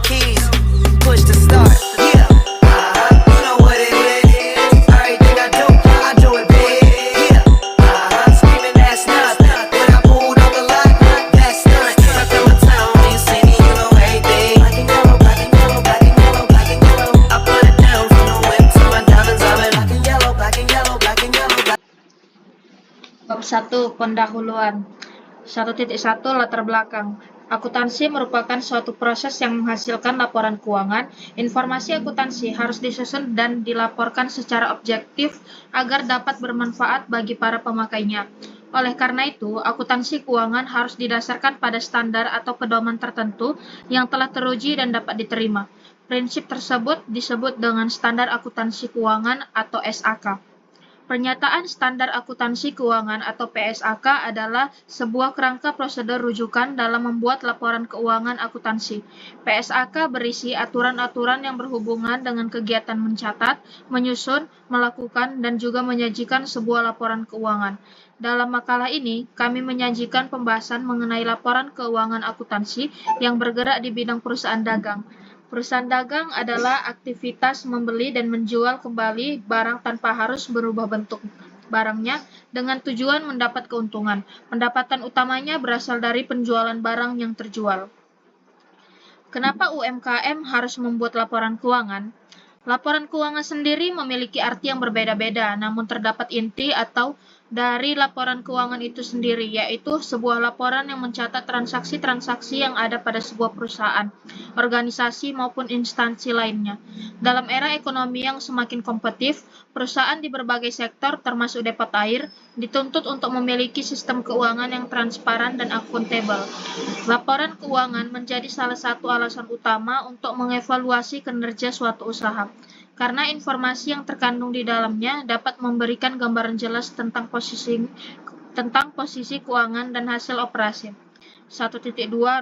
keys, push the start. Yeah, you know what it is. Everything I do it big. Yeah, screaming that's nothing. When I pulled on the lot, that's nothing. Stuck in my town, you see me, you know everything. Black and yellow, black and yellow, black and yellow, black and yellow. I put it down from the whip to my diamonds are black and yellow, black and yellow, black and yellow. Bab 1. Pendahuluan. 1.1 Latar belakang. Akuntansi merupakan suatu proses yang menghasilkan laporan keuangan. Informasi akuntansi harus disusun dan dilaporkan secara objektif agar dapat bermanfaat bagi para pemakainya. Oleh karena itu, akuntansi keuangan harus didasarkan pada standar atau pedoman tertentu yang telah teruji dan dapat diterima. Prinsip tersebut disebut dengan Standar Akuntansi Keuangan atau SAK. Pernyataan Standar Akuntansi Keuangan atau PSAK adalah sebuah kerangka prosedur rujukan dalam membuat laporan keuangan akuntansi. PSAK berisi aturan-aturan yang berhubungan dengan kegiatan mencatat, menyusun, melakukan, dan juga menyajikan sebuah laporan keuangan. Dalam makalah ini, kami menyajikan pembahasan mengenai laporan keuangan akuntansi yang bergerak di bidang perusahaan dagang. Perusahaan dagang adalah aktivitas membeli dan menjual kembali barang tanpa harus berubah bentuk barangnya dengan tujuan mendapat keuntungan. Pendapatan utamanya berasal dari penjualan barang yang terjual. Kenapa UMKM harus membuat laporan keuangan? Laporan keuangan sendiri memiliki arti yang berbeda-beda, namun terdapat inti atau dari laporan keuangan itu sendiri, yaitu sebuah laporan yang mencatat transaksi-transaksi yang ada pada sebuah perusahaan, organisasi, maupun instansi lainnya. Dalam era ekonomi yang semakin kompetitif, perusahaan di berbagai sektor, termasuk depot air, dituntut untuk memiliki sistem keuangan yang transparan dan akuntabel. Laporan keuangan menjadi salah satu alasan utama untuk mengevaluasi kinerja suatu usaha, karena informasi yang terkandung di dalamnya dapat memberikan gambaran jelas tentang posisi keuangan dan hasil operasi. 1.2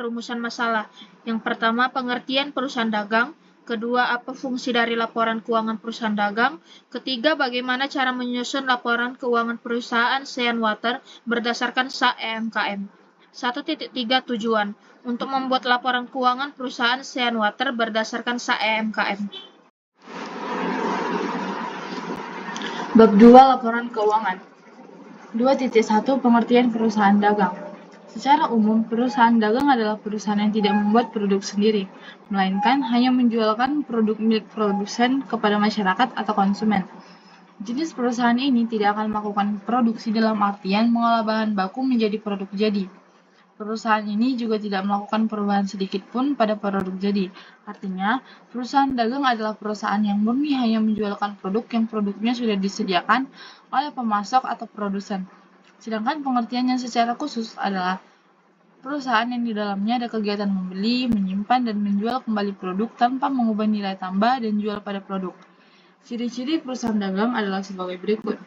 Rumusan masalah. Yang pertama, pengertian perusahaan dagang. Kedua, apa fungsi dari laporan keuangan perusahaan dagang. Ketiga, bagaimana cara menyusun laporan keuangan perusahaan Sean Water berdasarkan SAEMKM. 1.3 Tujuan. Untuk membuat laporan keuangan perusahaan Sean Water berdasarkan SAEMKM. Bab 2 Laporan Keuangan. 2.1 Pengertian perusahaan dagang. Secara umum, perusahaan dagang adalah perusahaan yang tidak membuat produk sendiri, melainkan hanya menjualkan produk milik produsen kepada masyarakat atau konsumen. Jenis perusahaan ini tidak akan melakukan produksi dalam artian mengolah bahan baku menjadi produk jadi. Perusahaan ini juga tidak melakukan perubahan sedikit pun pada produk jadi. Artinya, perusahaan dagang adalah perusahaan yang murni hanya menjualkan produk yang produknya sudah disediakan oleh pemasok atau produsen. Sedangkan pengertian yang secara khusus adalah perusahaan yang di dalamnya ada kegiatan membeli, menyimpan, dan menjual kembali produk tanpa mengubah nilai tambah dan jual pada produk. Ciri-ciri perusahaan dagang adalah sebagai berikut.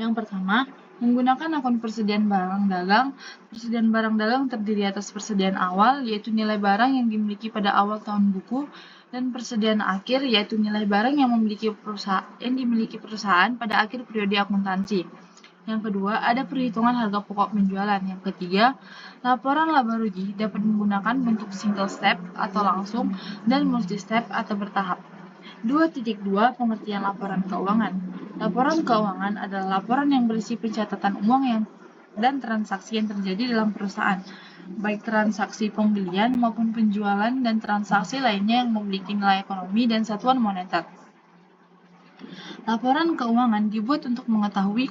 Yang pertama, menggunakan akun persediaan barang dagang. Persediaan barang dagang terdiri atas persediaan awal, yaitu nilai barang yang dimiliki pada awal tahun buku, dan persediaan akhir, yaitu nilai barang yang dimiliki perusahaan pada akhir periode akuntansi. Yang kedua, ada perhitungan harga pokok penjualan. Yang ketiga, laporan laba rugi dapat menggunakan bentuk single step atau langsung dan multi step atau bertahap. 2.2 Pengertian laporan keuangan. Laporan keuangan adalah laporan yang berisi pencatatan uang dan transaksi yang terjadi dalam perusahaan, baik transaksi pembelian maupun penjualan dan transaksi lainnya yang memiliki nilai ekonomi dan satuan moneter. Laporan keuangan dibuat untuk mengetahui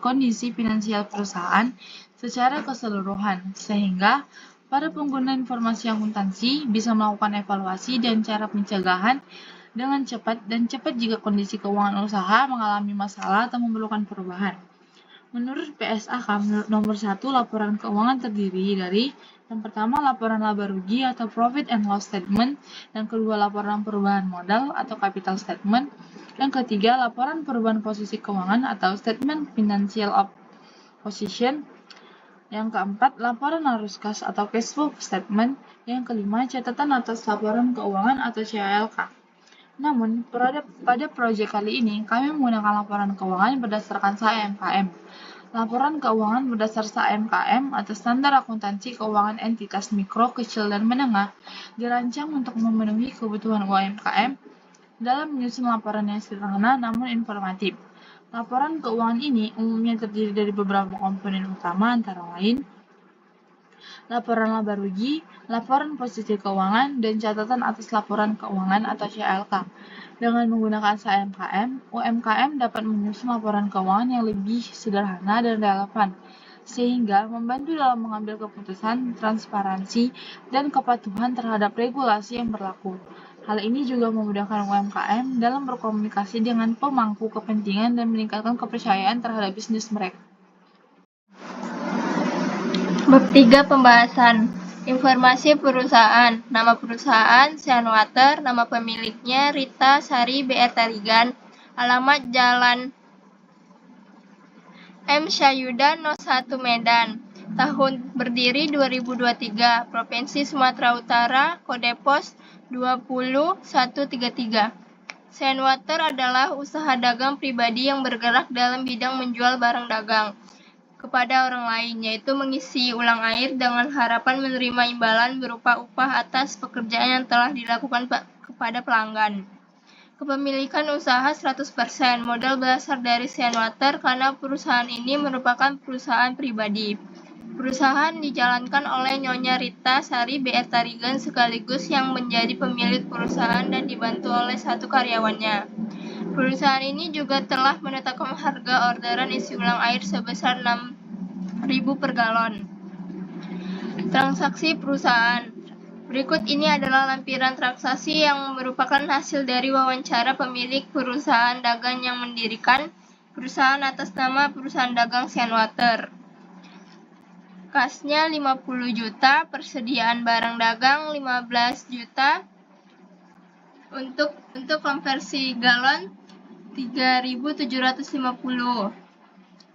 kondisi finansial perusahaan secara keseluruhan, sehingga para pengguna informasi akuntansi bisa melakukan evaluasi dan cara pencegahan dengan cepat jika kondisi keuangan usaha mengalami masalah atau memerlukan perubahan. Menurut PSAK, nomor 1, laporan keuangan terdiri dari yang pertama, laporan laba rugi atau profit and loss statement. Yang kedua, laporan perubahan modal atau capital statement. Yang ketiga, laporan perubahan posisi keuangan atau statement financial of position. Yang keempat, laporan arus kas atau cash flow statement. Yang kelima, catatan atas laporan keuangan atau CALK. Namun, pada proyek kali ini, kami menggunakan laporan keuangan berdasarkan SAEMKM. Laporan keuangan berdasar SAMKM atau Standar Akuntansi Keuangan Entitas Mikro, Kecil, dan Menengah dirancang untuk memenuhi kebutuhan UMKM dalam menyusun laporan yang sederhana namun informatif. Laporan keuangan ini umumnya terdiri dari beberapa komponen utama antara lain laporan laba rugi, laporan posisi keuangan, dan catatan atas laporan keuangan atau CLK. Dengan menggunakan SAMKM, UMKM dapat menyusun laporan keuangan yang lebih sederhana dan relevan, sehingga membantu dalam mengambil keputusan, transparansi, dan kepatuhan terhadap regulasi yang berlaku. Hal ini juga memudahkan UMKM dalam berkomunikasi dengan pemangku kepentingan dan meningkatkan kepercayaan terhadap bisnis mereka. Bab 3 Pembahasan. Informasi perusahaan. Nama perusahaan Seanwater, nama pemiliknya Rita Sari BR Tarigan, alamat Jalan M. Syayuda 01 Medan. Tahun berdiri 2023, Provinsi Sumatera Utara, kode pos 20133. Seanwater adalah usaha dagang pribadi yang bergerak dalam bidang menjual barang dagang kepada orang lain, yaitu mengisi ulang air dengan harapan menerima imbalan berupa upah atas pekerjaan yang telah dilakukan kepada pelanggan. Kepemilikan usaha 100%, modal berasal dari Seanwater karena perusahaan ini merupakan perusahaan pribadi. Perusahaan dijalankan oleh Nyonya Rita Sari BR Tarigan sekaligus yang menjadi pemilik perusahaan dan dibantu oleh satu karyawannya. Perusahaan ini juga telah menetapkan harga orderan isi ulang air sebesar 6.000 per galon. Transaksi perusahaan. Berikut ini adalah lampiran transaksi yang merupakan hasil dari wawancara pemilik perusahaan dagang yang mendirikan perusahaan atas nama perusahaan dagang Seanwater. Kasnya 50 juta, persediaan barang dagang 15 juta, untuk konversi galon 3.750,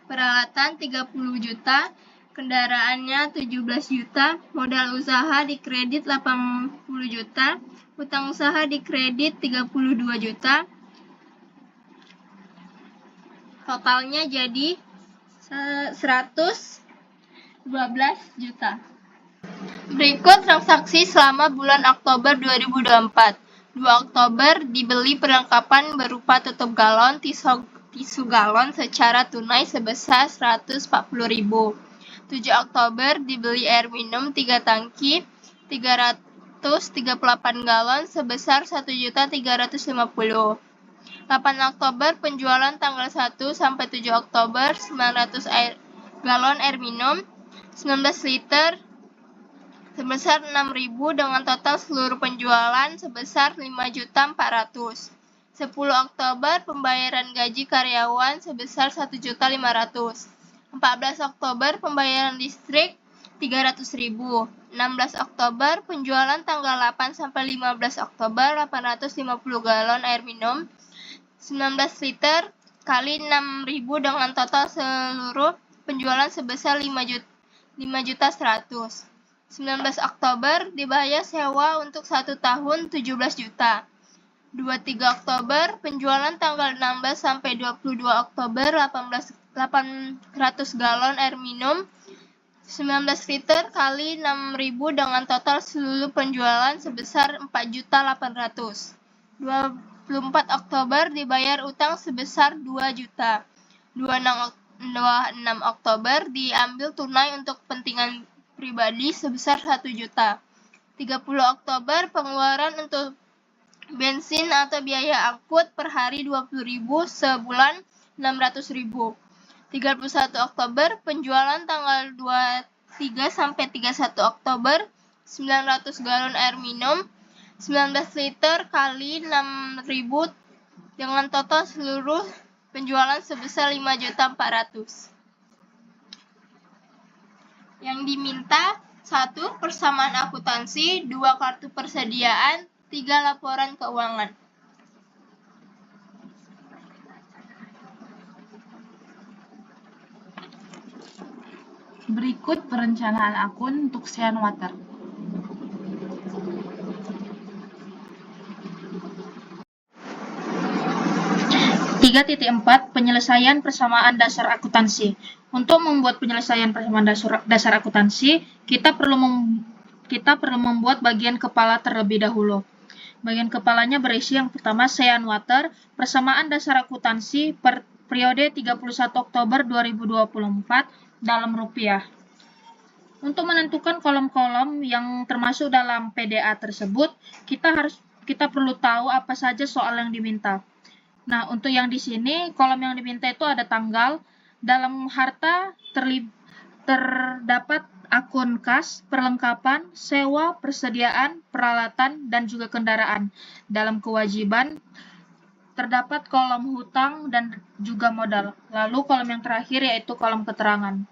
peralatan 30 juta, kendaraannya 17 juta, modal usaha di kredit 80 juta, utang usaha di kredit 32 juta, totalnya jadi 112 juta. Berikut transaksi selama bulan Oktober 2024. 2 Oktober dibeli perlengkapan berupa tutup galon, tisu galon secara tunai sebesar 140.000. 7 Oktober dibeli air minum 3 tangki 338 galon sebesar 1.350.000. 8 Oktober penjualan tanggal 1 sampai 7 Oktober 900 galon air minum 19 liter sebesar 6.000 dengan total seluruh penjualan sebesar 5.400.000. 10 Oktober pembayaran gaji karyawan sebesar 1.500.000. 14 Oktober pembayaran listrik 300.000. 16 Oktober penjualan tanggal 8 sampai 15 Oktober 850 galon air minum 19 liter kali 6.000 dengan total seluruh penjualan sebesar 5.100.000. 19 Oktober dibayar sewa untuk 1 tahun 17 juta. 23 Oktober penjualan tanggal 16 sampai 22 Oktober 800 galon air minum 19 liter kali 6.000 dengan total seluruh penjualan sebesar 4.800.000. 24 Oktober dibayar utang sebesar 2 juta. 26 Oktober diambil tunai untuk kepentingan pribadi sebesar 1 juta. 30 Oktober pengeluaran untuk bensin atau biaya angkut per hari 20.000, sebulan 600.000. 31 Oktober penjualan tanggal 23 sampai 31 Oktober 900 galon air minum 19 liter kali 6.000 dengan total seluruh penjualan sebesar 5.400.000. Yang diminta 1. Persamaan akuntansi, 2. Kartu persediaan, 3. Laporan keuangan. Berikut perencanaan akun untuk Seanwater. Tiga titik 4 Penyelesaian persamaan dasar akuntansi. Untuk membuat penyelesaian persamaan dasar akuntansi, kita perlu membuat bagian kepala terlebih dahulu. Bagian kepalanya berisi yang pertama Sean Water, persamaan dasar akuntansi per periode 31 Oktober 2024 dalam rupiah. Untuk menentukan kolom-kolom yang termasuk dalam PDA tersebut, kita perlu tahu apa saja soal yang diminta. Nah, untuk yang di sini, kolom yang diminta itu ada tanggal. Dalam harta terdapat akun kas, perlengkapan, sewa, persediaan, peralatan, dan juga kendaraan. Dalam kewajiban, terdapat kolom hutang dan juga modal. Lalu kolom yang terakhir yaitu kolom keterangan.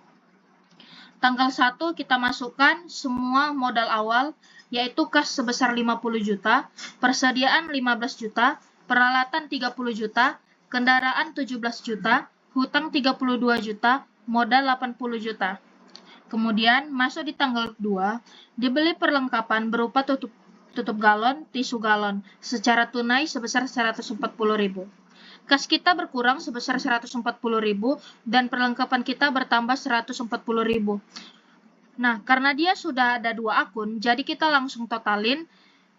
Tanggal 1 kita masukkan semua modal awal, yaitu kas sebesar 50 juta, persediaan 15 juta, peralatan 30 juta, kendaraan 17 juta, hutang 32 juta, modal 80 juta. Kemudian masuk di tanggal 2, dibeli perlengkapan berupa tutup galon, tisu galon, secara tunai sebesar 140.000. Kas kita berkurang sebesar 140.000 dan perlengkapan kita bertambah 140.000. Nah, karena dia sudah ada 2 akun, jadi kita langsung totalin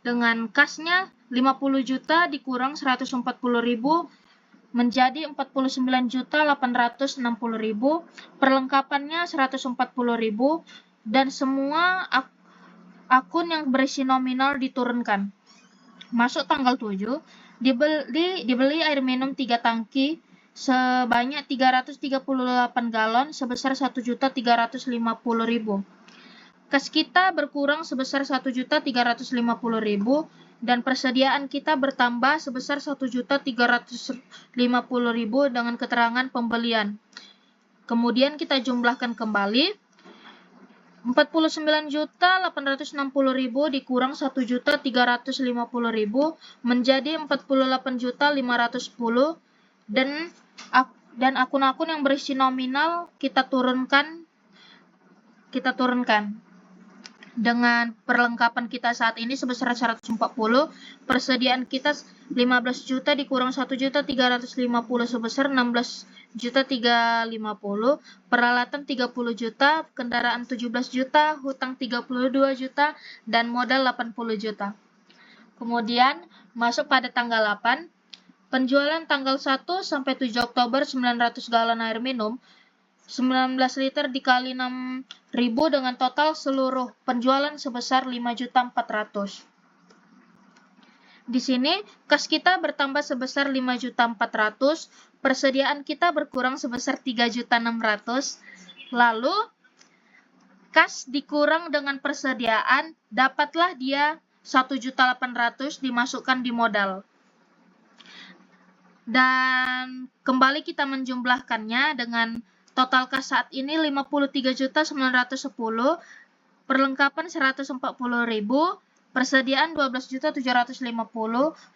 dengan kasnya 50 juta dikurang 140.000 menjadi 49.860.000, perlengkapannya 140.000, dan semua akun yang berisi nominal diturunkan. Masuk tanggal 7, dibeli air minum 3 tangki sebanyak 338 galon sebesar 1.350.000. Kas kita berkurang sebesar 1.350.000 dan persediaan kita bertambah sebesar 1.350.000 dengan keterangan pembelian. Kemudian kita jumlahkan kembali 49.860.000 dikurang 1.350.000 menjadi 48.510 dan akun-akun yang berisi nominal kita turunkan dengan perlengkapan kita saat ini sebesar 140, persediaan kita 15 juta dikurang 1.350 sebesar 16.350, peralatan 30 juta, kendaraan 17 juta, hutang 32 juta, dan modal 80 juta. Kemudian masuk pada tanggal 8, penjualan tanggal 1 sampai 7 Oktober 900 galon air minum, 19 liter dikali 6.000 dengan total seluruh penjualan sebesar 5.400.000. Di sini kas kita bertambah sebesar 5.400.000, persediaan kita berkurang sebesar 3.600.000. Lalu kas dikurang dengan persediaan, dapatlah dia 1.800.000 dimasukkan di modal. Dan kembali kita menjumlahkannya dengan total kas saat ini 53.910, perlengkapan 140.000, persediaan 12.750,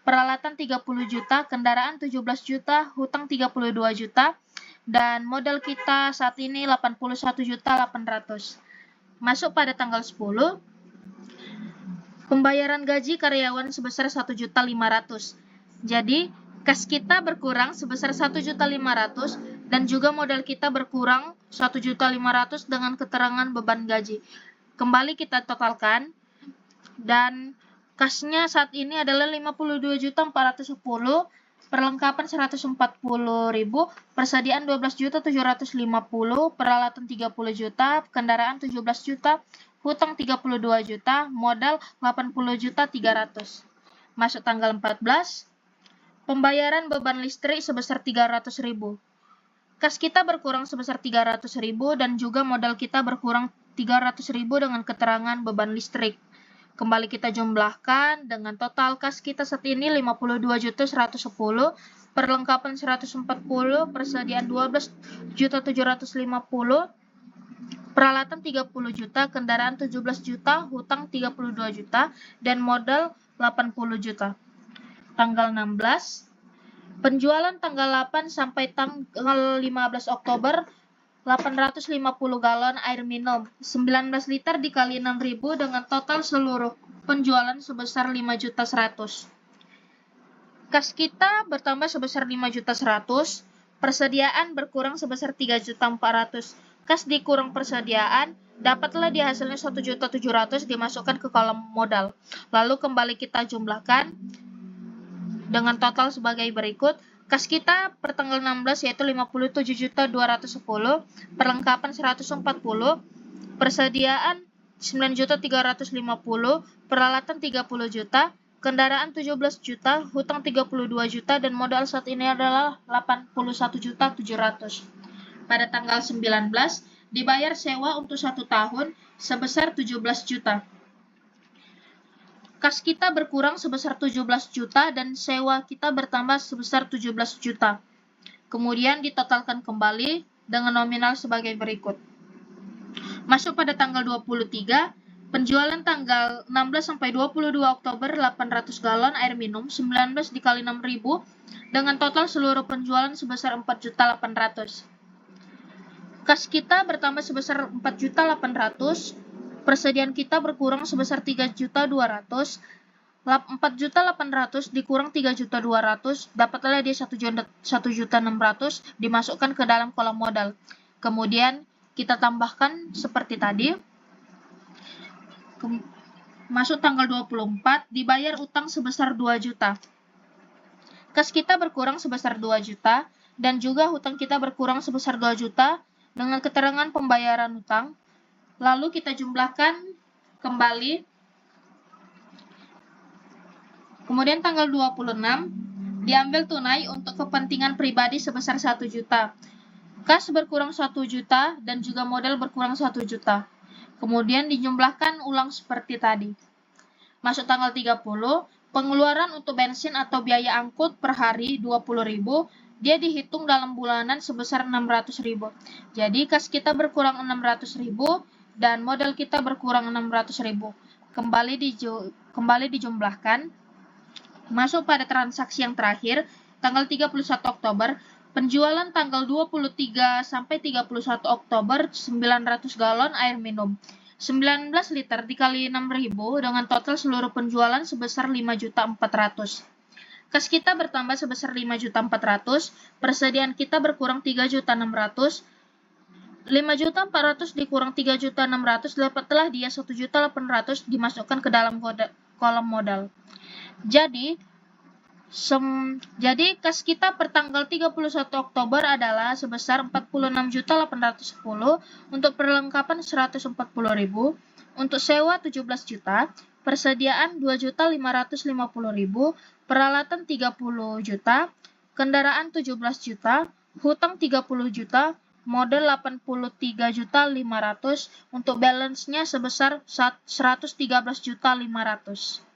peralatan 30 juta, kendaraan 17 juta, hutang 32 juta, dan modal kita saat ini 81.800.000. Masuk pada tanggal 10, pembayaran gaji karyawan sebesar 1.500.000. Jadi, kas kita berkurang sebesar 1.500.000 dan juga modal kita berkurang 1.500.000 dengan keterangan beban gaji. Kembali kita totalkan dan kasnya saat ini adalah 52.410, perlengkapan 140.000, persediaan 12.750, peralatan 30 juta, kendaraan 17 juta, hutang 32 juta, modal 80.300. Masuk tanggal 14, pembayaran beban listrik sebesar 300.000. Kas kita berkurang sebesar 300.000 dan juga modal kita berkurang 300.000 dengan keterangan beban listrik. Kembali kita jumlahkan dengan total kas kita saat ini 52.110, perlengkapan 140, persediaan 12.750, peralatan 30 juta, kendaraan 17 juta, hutang 32 juta, dan modal 80 juta. Tanggal 16, penjualan tanggal 8 sampai tanggal 15 Oktober 850 galon air minum, 19 liter dikali 6.000 dengan total seluruh penjualan sebesar 5.100.000. Kas kita bertambah sebesar 5.100.000, Persediaan berkurang sebesar 3.400.000. Kas dikurang persediaan, dapatlah di hasilnya 1.700.000 dimasukkan ke kolom modal. Lalu kembali kita jumlahkan dengan total sebagai berikut. Kas kita per tanggal 16 yaitu 57.210, perlengkapan 140, persediaan 9.350, peralatan 30 juta, kendaraan 17 juta, hutang 32 juta, dan modal saat ini adalah 81.700. Pada tanggal 19, dibayar sewa untuk 1 tahun sebesar 17 juta. Kas kita berkurang sebesar 17 juta dan sewa kita bertambah sebesar 17 juta. Kemudian ditotalkan kembali dengan nominal sebagai berikut. Masuk pada tanggal 23, penjualan tanggal 16 sampai 22 Oktober 800 galon air minum 19 dikali 6.000 dengan total seluruh penjualan sebesar 4.800.000. Kas kita bertambah sebesar 4.800.000, persediaan kita berkurang sebesar 3.200.000, 4.800.000 dikurang 3.200.000, dapatlah dia 1.600.000 dimasukkan ke dalam kolom modal. Kemudian kita tambahkan seperti tadi. Masuk tanggal 24, dibayar utang sebesar 2 juta. Kas kita berkurang sebesar 2 juta dan juga hutang kita berkurang sebesar 2 juta dengan keterangan pembayaran utang. Lalu kita jumlahkan kembali. Kemudian tanggal 26, diambil tunai untuk kepentingan pribadi sebesar 1 juta. Kas berkurang 1 juta dan juga modal berkurang 1 juta. Kemudian dijumlahkan ulang seperti tadi. Masuk tanggal 30, pengeluaran untuk bensin atau biaya angkut per hari 20.000, dia dihitung dalam bulanan sebesar 600.000. Jadi kas kita berkurang 600.000 dan modal kita berkurang 600.000. Kembali dijumlahkan. Masuk pada transaksi yang terakhir, tanggal 31 Oktober, penjualan tanggal 23 sampai 31 Oktober 900 galon air minum. 19 liter dikali 6.000 dengan total seluruh penjualan sebesar 5.400.000. Kas kita bertambah sebesar 5.400.000, persediaan kita berkurang 3.600.000. 5.400.000 dikurang 3.600.000 dapatlah dia 1.800.000 dimasukkan ke dalam kolom modal. Jadi kas kita per tanggal 31 Oktober adalah sebesar 46.810, untuk perlengkapan 140.000, untuk sewa 17 juta, persediaan 2.550.000, peralatan 30 juta, kendaraan 17 juta, hutang 30 juta, modal 83.500.000, untuk balance-nya sebesar 113.500.000.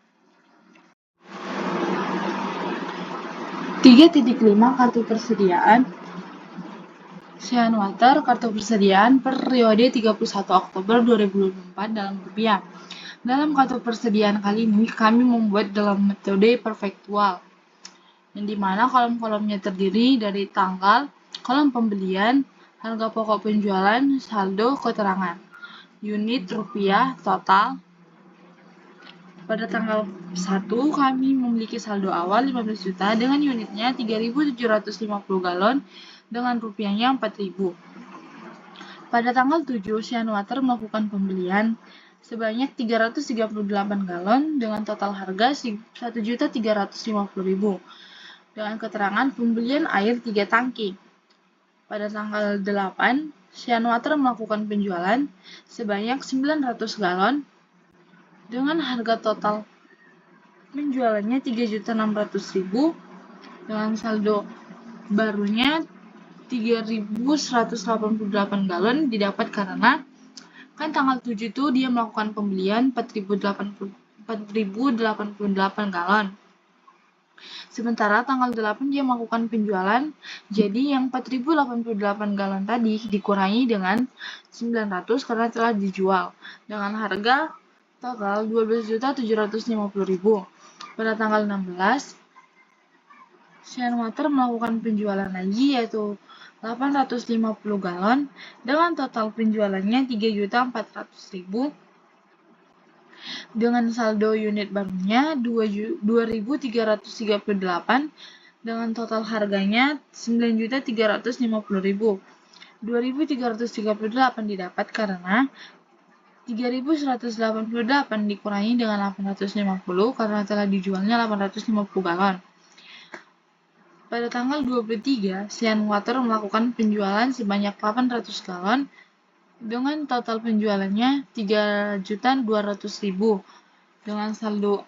3.5 Kartu persediaan Cianwater kartu persediaan periode 31 Oktober 2024 dalam rupiah. Dalam kartu persediaan kali ini kami membuat dalam metode perfektual, yang dimana kolom-kolomnya terdiri dari tanggal, kolom pembelian, harga pokok penjualan, saldo, keterangan, unit rupiah, total. Pada tanggal 1, kami memiliki saldo awal 15 juta dengan unitnya 3.750 galon dengan rupiahnya 4.000. Pada tanggal 7, Cianwater melakukan pembelian sebanyak 338 galon dengan total harga 1.350.000 dengan keterangan pembelian air 3 tangki. Pada tanggal 8, Cianwater melakukan penjualan sebanyak 900 galon dengan harga total penjualannya 3.600.000 dengan saldo barunya 3.188 galon didapat karena kan tanggal 7 itu dia melakukan pembelian 4.088 galon. Sementara tanggal 8 dia melakukan penjualan, jadi yang 4.088 galon tadi dikurangi dengan 900 karena telah dijual dengan harga total 12.750.000. Pada tanggal 16, Cianwater melakukan penjualan lagi yaitu 850 galon dengan total penjualannya 3.400.000 dengan saldo unit barunya 2.338 dengan total harganya 9.350.000. 2.338 didapat karena 3.188 dikurangi dengan 850 karena telah dijualnya 850 galon. Pada tanggal 23, Sian Water melakukan penjualan sebanyak 800 galon dengan total penjualannya 3.200.000 dengan saldo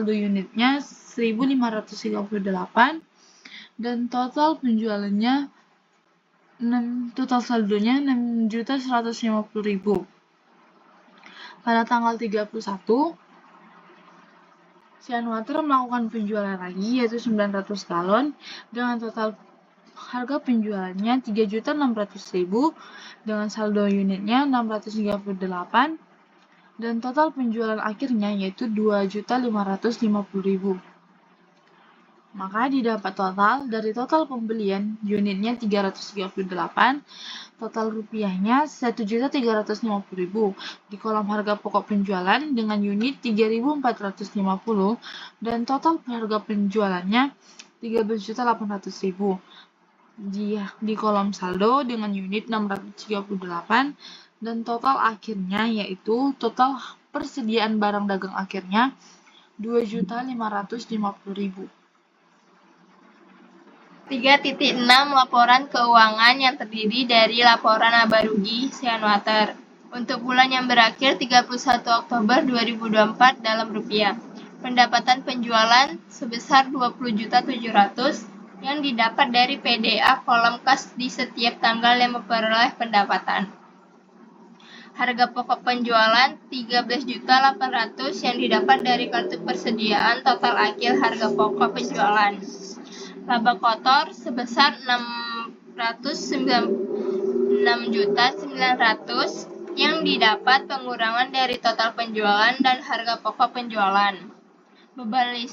unitnya 1.538 dan total saldonya 6.150.000. Pada tanggal 31, Sian Water melakukan penjualan lagi yaitu 900 galon dengan total harga penjualannya 3.600.000 dengan saldo unitnya 638 dan total penjualan akhirnya yaitu 2.550.000. Maka didapat total dari total pembelian unitnya 338, total rupiahnya 1.350.000 di kolom harga pokok penjualan dengan unit 3.450 dan total harga penjualannya 13.800.000 di kolom saldo dengan unit 638 dan total akhirnya yaitu total persediaan barang dagang akhirnya 2.550.000. 3.6 Laporan keuangan yang terdiri dari laporan laba rugi Sian Water untuk bulan yang berakhir 31 Oktober 2024 dalam rupiah. Pendapatan penjualan sebesar 20.700.000 yang didapat dari PDA kolom kas di setiap tanggal yang memperoleh pendapatan. Harga pokok penjualan 13.800.000 yang didapat dari kartu persediaan total akhir harga pokok penjualan. Laba kotor sebesar 696.900.000 yang didapat pengurangan dari total penjualan dan harga pokok penjualan. Beban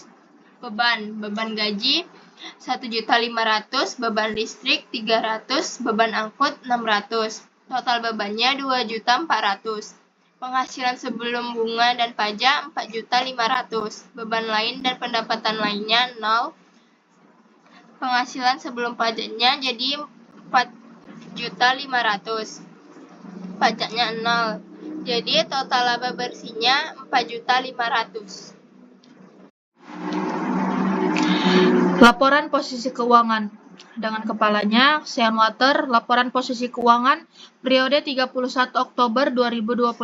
gaji 1.500.000, beban listrik 300, beban angkut 600. Total bebannya 2.400.000. Penghasilan sebelum bunga dan pajak 4.500.000. Beban lain dan pendapatan lainnya 0. Penghasilan sebelum pajaknya jadi 4.500.000. Pajaknya 0. Jadi total laba bersihnya 4.500.000. Laporan posisi keuangan. Dengan kepalanya, Sian Water, laporan posisi keuangan periode 31 Oktober 2024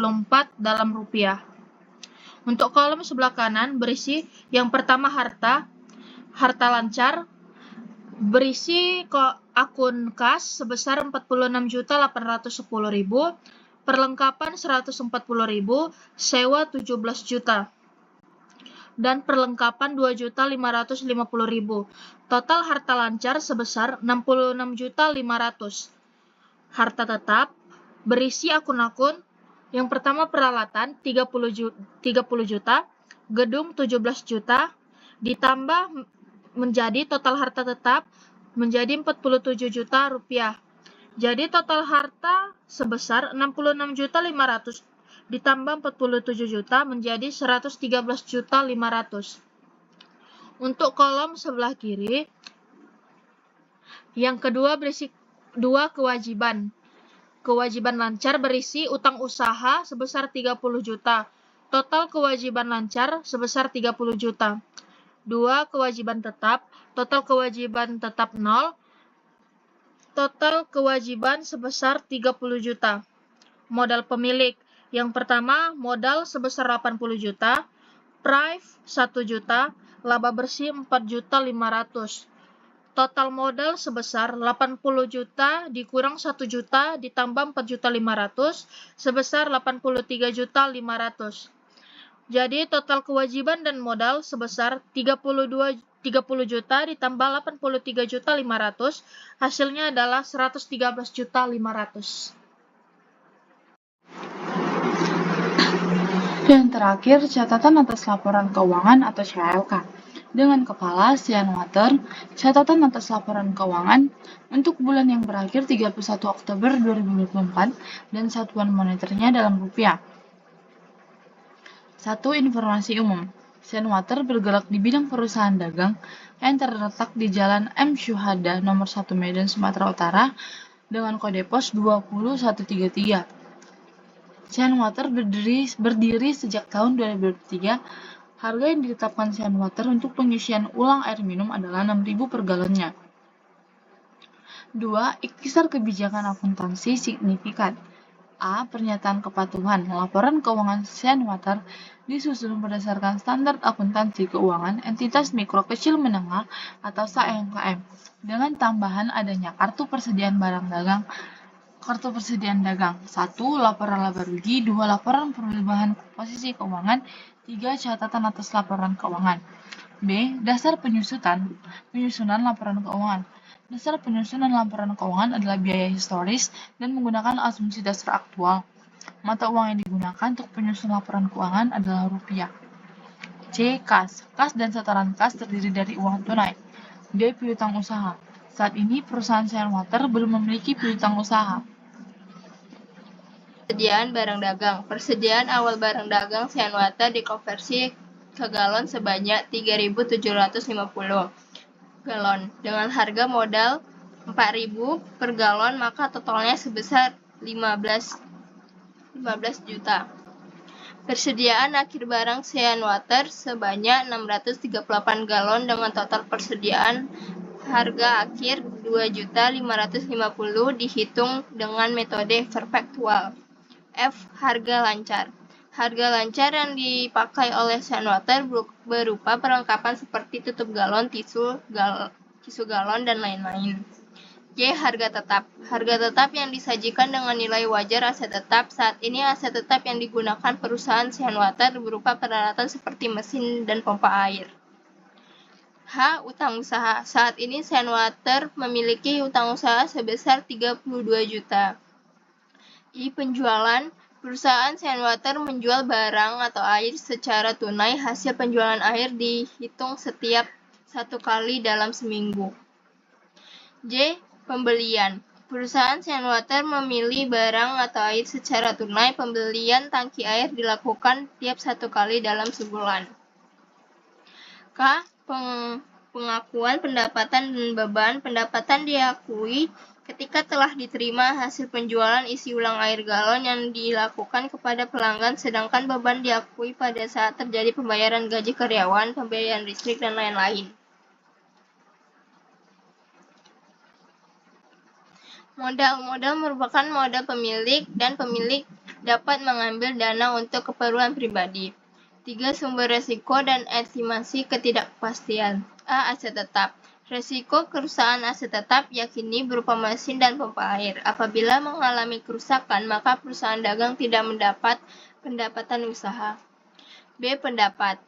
dalam rupiah. Untuk kolom sebelah kanan berisi yang pertama harta lancar, berisi akun kas sebesar 46.810.000, perlengkapan 140.000, sewa 17 juta, dan perlengkapan 2.550.000. Total harta lancar sebesar 66.500.000. Harta tetap berisi akun-akun yang pertama peralatan 30 juta, gedung 17 juta, ditambah menjadi total harta tetap menjadi 47 juta rupiah. Jadi total harta sebesar 66.500.000 ditambah 47 juta menjadi 113.500. Untuk kolom sebelah kiri, yang kedua berisi dua kewajiban. Kewajiban lancar berisi utang usaha sebesar 30 juta. Total kewajiban lancar sebesar 30 juta. 2. Kewajiban tetap. Total kewajiban tetap 0. Total kewajiban sebesar 30 juta. Modal pemilik. Yang pertama, modal sebesar 80 juta. Prive 1 juta. Laba bersih 4.500.000. Total modal sebesar 80 juta dikurang 1 juta ditambah 4.500.000 sebesar 83.500.000. Jadi total kewajiban dan modal sebesar 30 juta ditambah 83.500, hasilnya adalah 113.500. Dan terakhir, catatan atas laporan keuangan atau CLK. Dengan kepala Sian Water, catatan atas laporan keuangan untuk bulan yang berakhir 31 Oktober 2024 dan satuan moneternya dalam rupiah. 1. Informasi umum. Sean Water bergerak di bidang perusahaan dagang yang terletak di Jalan M. Syuhada nomor 1 Medan, Sumatera Utara dengan kode pos 20133. Sean Water berdiri sejak tahun 2003. Harga yang ditetapkan Sean Water untuk pengisian ulang air minum adalah 6.000 per galonnya. 2. Ikhtisar kebijakan akuntansi signifikan. A. Pernyataan kepatuhan. Laporan keuangan Sean Water disusun berdasarkan standar akuntansi keuangan entitas mikro kecil menengah atau SAMKM dengan tambahan adanya kartu persediaan barang dagang. Kartu persediaan dagang. 1. Laporan laba rugi. 2. Laporan perubahan posisi keuangan. 3. Catatan atas laporan keuangan. B. Dasar penyusunan laporan keuangan. Dasar penyusunan laporan keuangan adalah biaya historis dan menggunakan asumsi dasar aktual. Mata uang yang digunakan untuk penyusunan laporan keuangan adalah rupiah. C. Kas. Kas dan setoran kas terdiri dari uang tunai. D. Piutang usaha. Saat ini perusahaan Sean Water belum memiliki piutang usaha. Persediaan barang dagang. Persediaan awal barang dagang Sean Water dikonversi ke galon sebanyak 3.750 galon dengan harga modal 4.000 per galon, maka totalnya sebesar 15 juta. Persediaan akhir barang Sean Water sebanyak 638 galon dengan total persediaan harga akhir 2.550 dihitung dengan metode perpetual. F. Harga lancar. Harga lancar yang dipakai oleh Sean Water berupa perlengkapan seperti tutup galon, tisu galon, dan lain-lain. J. Harga tetap. Harga tetap yang disajikan dengan nilai wajar aset tetap. Saat ini aset tetap yang digunakan perusahaan Sean Water berupa peralatan seperti mesin dan pompa air. H. Utang usaha. Saat ini Sean Water memiliki utang usaha sebesar 32 juta. I. Penjualan. Perusahaan Sean Water menjual barang atau air secara tunai. Hasil penjualan air dihitung setiap 1 kali dalam seminggu. J. Pembelian. Perusahaan Sean Water memilih barang atau air secara tunai. Pembelian tangki air dilakukan tiap 1 kali dalam sebulan. K. Pengakuan pendapatan dan beban. Pendapatan diakui ketika telah diterima hasil penjualan isi ulang air galon yang dilakukan kepada pelanggan, sedangkan beban diakui pada saat terjadi pembayaran gaji karyawan, pembayaran listrik, dan lain-lain. Modal. Modal merupakan modal pemilik dan pemilik dapat mengambil dana untuk keperluan pribadi. 3. Sumber resiko dan estimasi ketidakpastian. A. Aset tetap. Resiko kerusakan aset tetap yakini berupa mesin dan pompa air. Apabila mengalami kerusakan, maka perusahaan dagang tidak mendapat pendapatan usaha. B. Pendapatan.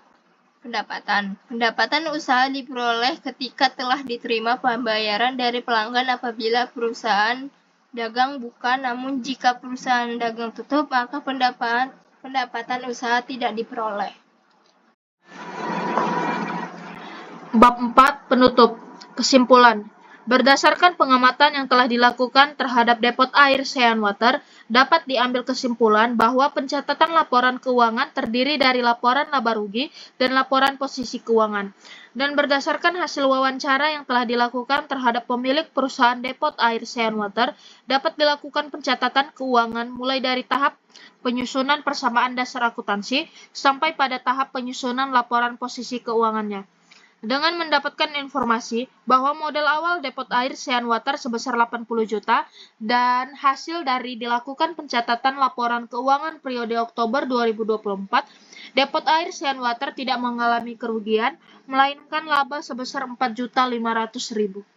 Pendapatan usaha diperoleh ketika telah diterima pembayaran dari pelanggan apabila perusahaan dagang buka, namun jika perusahaan dagang tutup, maka pendapatan usaha tidak diperoleh. Bab 4. Penutup. Kesimpulan. Berdasarkan pengamatan yang telah dilakukan terhadap depot air Sean Water, dapat diambil kesimpulan bahwa pencatatan laporan keuangan terdiri dari laporan laba rugi dan laporan posisi keuangan. Dan berdasarkan hasil wawancara yang telah dilakukan terhadap pemilik perusahaan depot air Sean Water, dapat dilakukan pencatatan keuangan mulai dari tahap penyusunan persamaan dasar akuntansi sampai pada tahap penyusunan laporan posisi keuangannya. Dengan mendapatkan informasi bahwa modal awal depot air Sean Water sebesar 80 juta dan hasil dari dilakukan pencatatan laporan keuangan periode Oktober 2024, depot air Sean Water tidak mengalami kerugian, melainkan laba sebesar 4.500.000.